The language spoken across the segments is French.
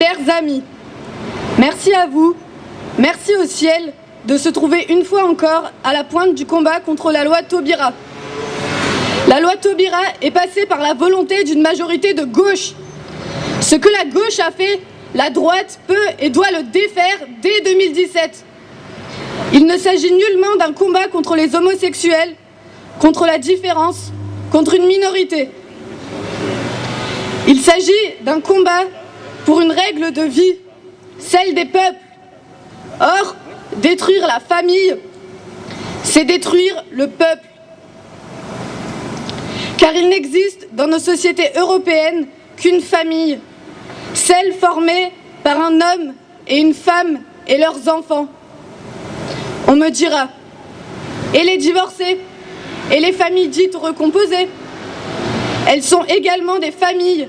Chers amis, merci à vous, merci au ciel de se trouver une fois encore à la pointe du combat contre la loi Taubira. La loi Taubira est passée par la volonté d'une majorité de gauche. Ce que la gauche a fait, la droite peut et doit le défaire dès 2017. Il ne s'agit nullement d'un combat contre les homosexuels, contre la différence, contre une minorité. Il s'agit d'un combat pour une règle de vie, celle des peuples. Or, détruire la famille, c'est détruire le peuple. Car il n'existe dans nos sociétés européennes qu'une famille, celle formée par un homme et une femme et leurs enfants. On me dira, et les divorcés, et les familles dites recomposées, elles sont également des familles,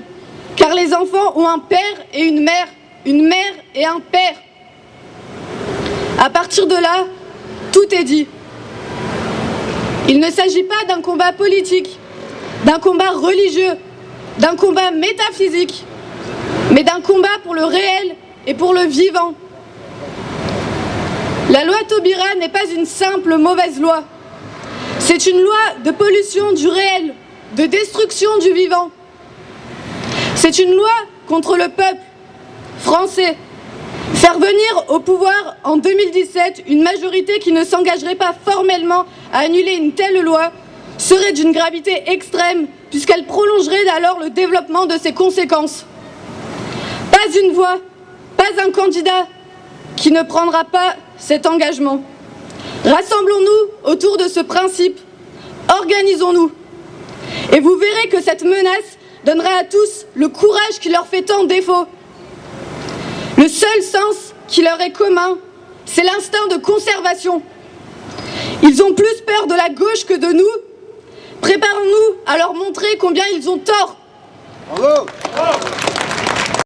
car les enfants ont un père et une mère et un père. À partir de là, tout est dit. Il ne s'agit pas d'un combat politique, d'un combat religieux, d'un combat métaphysique, mais d'un combat pour le réel et pour le vivant. La loi Taubira n'est pas une simple mauvaise loi. C'est une loi de pollution du réel, de destruction du vivant. C'est une loi contre le peuple français. Faire venir au pouvoir en 2017 une majorité qui ne s'engagerait pas formellement à annuler une telle loi serait d'une gravité extrême puisqu'elle prolongerait alors le développement de ses conséquences. Pas une voix, pas un candidat qui ne prendra pas cet engagement. Rassemblons-nous autour de ce principe, organisons-nous. Et vous verrez que cette menace donnera à tous le courage qui leur fait tant défaut. Le seul sens qui leur est commun, c'est l'instinct de conservation. Ils ont plus peur de la gauche que de nous. Préparons-nous à leur montrer combien ils ont tort. Bravo.